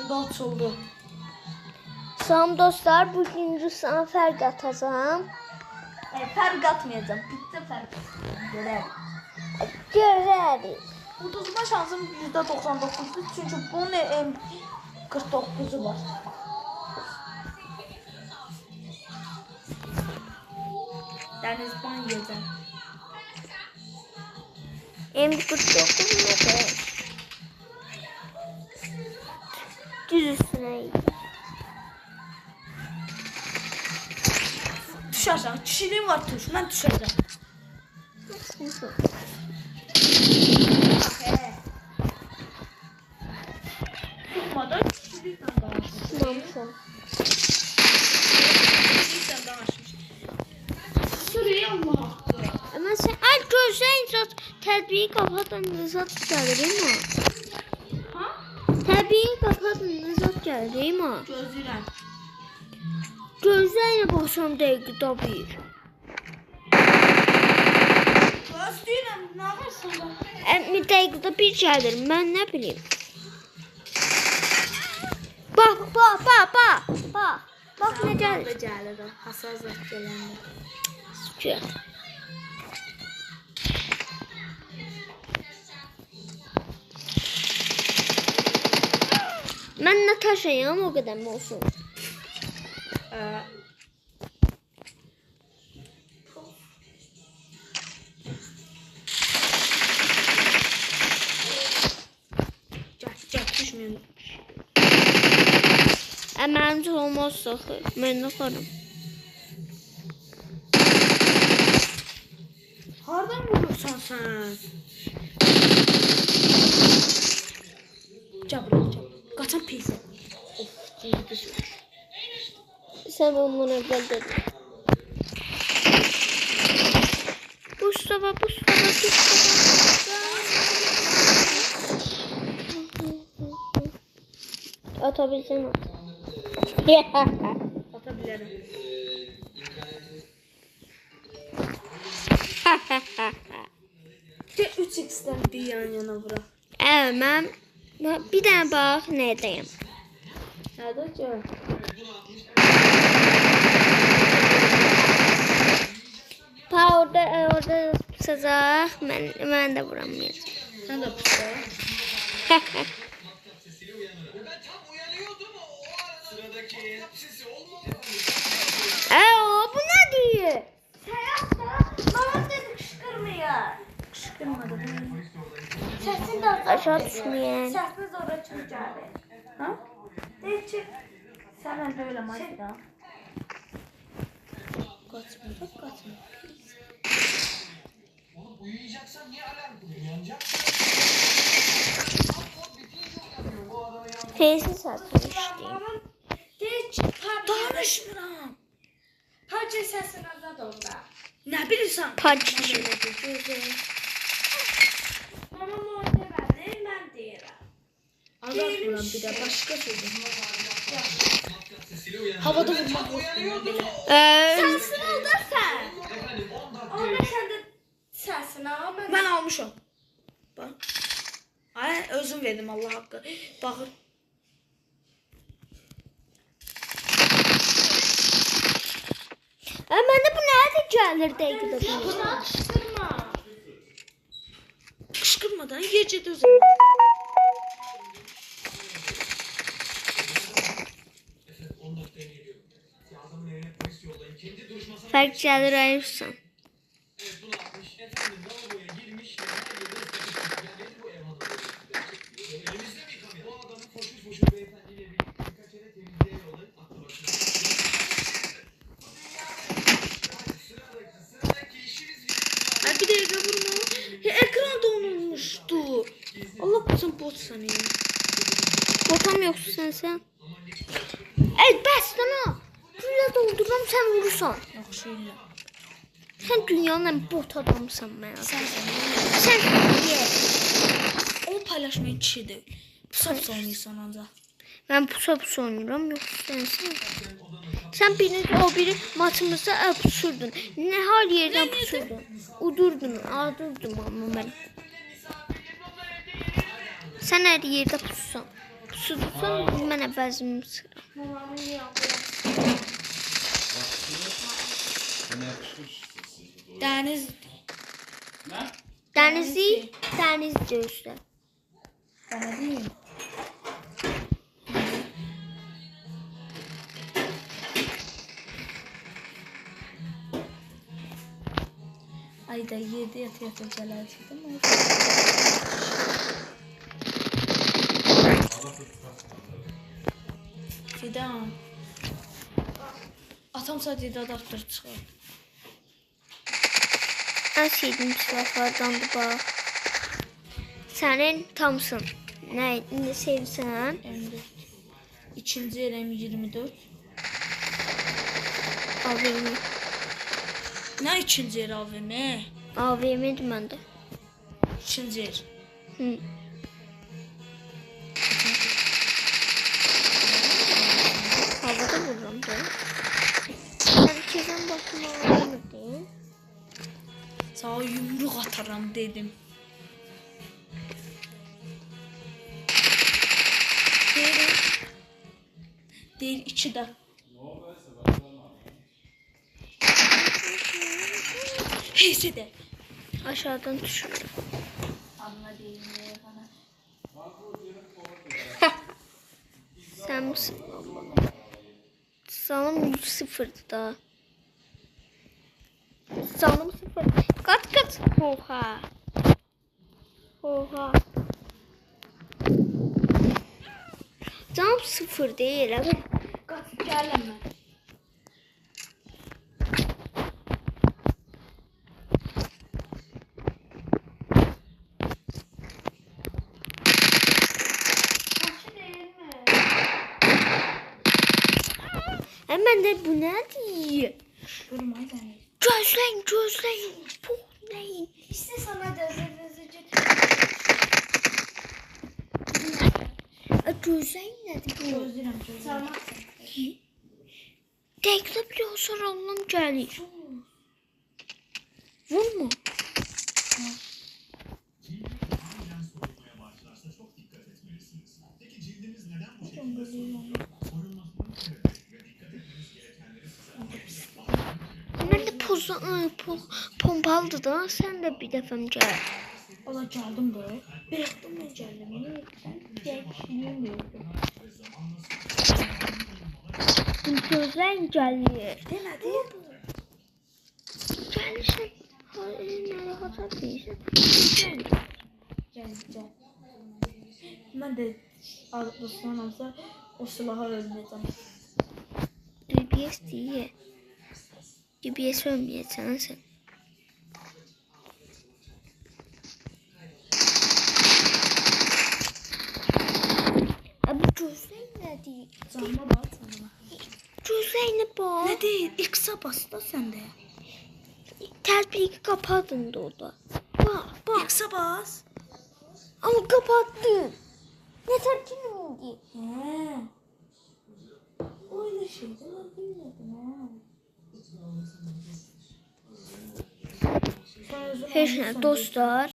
Oyunda açıldı. Salam dostlar, bugünkü sana fərq atacağım. Fərq atmayacağım. Bitti fərq. Görərik. Uduzma şansım %99'dur. Çünkü bunun M49'u var. Deniz ban yiyeceğim. M49 nedir? Düz üstüne iyi. Düşersen. Kişiliğim var tuş. Ben düşeceğim. Nasıl? Tutmadan kişilikten danışmış. Tutmamışım. Kişilikten danışmış. Sürüyor Allah. Ama sen gözleyin tədbiyi kapatın zat gəlir mi? Ha? Tədbiyi kapatın zat gəlir mi? Gözləyirəm. Gözleyin başım dəqiqdə bir. Gözləyirəm. Ne yapıyorsun da? Dəqiqdə bir gəlir, mən nə bilim. Bax, bax, bax, bax, bax. Bax nə gəlir. Gəlir o. Hassaslık gələndə. Gəl. Mən Natasha'yam, o qədər mi olsun? Gəl, düşməyəm. Məncə olmazsa, mən nə xanım? Hardan vurursan sen? Gəl buraya, gəl. Qaçan pis. Of, ciddi sür. Sən ondan əvvəl dedin. Mustafa, Mustafa, Mustafa. Atabilsən at. Atabilirim. De 3x'den bir yan yana vura. Mən bir dənə bax nədəyəm. Nerede ki? Orada pusacaq, mən də vuramayacağım. Sen de pusu. Bu nə deyir? Həyatda bana dedi qışqırmaya. Kışkırmadı. Səsin də aşağı düşməyən. Səsiniz oraya kim geldi? Ha? De ki. Sen de öyle madde. Kaçma, kaçma. Uyuyacaksan niye alarm kuruyorsun? Yanacak. Feysi satmışdı. Danışmıram. Hacı səsin azad onda. Ne bilirsen? Paç. Mama oyna verdi, mən deyirəm. Azat vuran bir de başka sözü. Havada vurmak yok buna bile. Səsin oldu sən. Onda sən də səsin al. Ben almışım. Bak. Ay özüm verdim Allah hakkı. Bakın. Mənə bu nədə gəlir dəqiqdə bir? Buna qışqırma. Kışkırmadan gece özüm. Fərq gəlir ayırsan. Ay bir dakika vurma. Ekran donulmuştu. Allah korusun bot sanıyor. Botam yoxsa sənsən? Bəs dana. Güllə doldururam, sən vurursan. Yaxşı elə. Sən dünyanın ən bot adamısan mən. Sən Sən onu paylaşmayan kişidir. Pusap sanıyorsan ancaq. mən pusa oynayıram, yoxsa sənsən? Sən birini, o biri maçımızda pusurdun. Nə hər yerdən pusurdun. Udurdun, adurdun amma mən. Sən hər yerdə pussan. Pusudursan mənə bəzim sıra. Mamamın yanında. Dəniz. Dəniz gözlə. Bana diyeyim. Ayda 7 yata gələrdim. Fidan. Atam sadəcə adaptör çıxır. Ən sevdiyim silahlardandır bax. Sənin Thompson. Nə sevsən? M4. İkinci el M24. AVM. Nə ikinci el AVM? AVM'dir məndə. İkinci el. Hı. Havada vururam da. Sən keçən baxma olmadı. Sağ yumruq ataram dedim. Değil 2 də. Heysə də. Aşağıdan düşürəm. Anla deyim bana. Sən misin? Sanım 0'dı da. Sanım 0. Kaç. Oha. Oha. Canım 0 değil. Evet. Qaç gəlmə. Hemen de bu nedir? Durma səni. Gözleyin. Bu neyin? İşte sana dözəcək. Gözleyin nedir bu? Gözləyirəm. Salmaq. Tekrar bir hasar alan gelir. Vurma. Ben de pompalıdı da sen de bir defem gel. Ola gəldim də. Bıraxdım mən gəldim. Sən gəldin gördüm. Gözleyin gelir. Demədi. Gelirsen. Nereye hasar değilsin. Gözleyin. Gələcəm. Mən də dostlarımsa o silaha ölməyəcəm. DBS değil. DBS ölmeyeceksin sen. Abi gözleyin ne değil? Canıma bax, canıma. Gözlerine bak. Nə deyir? X-a bas da sən də. Təbii kapadın da o da. Bak. X-a bas. Ama kapattın. Ne tepkin oldu? Hə. Öyle şeydi, mən bilmədim ha. Heç nə dostlar.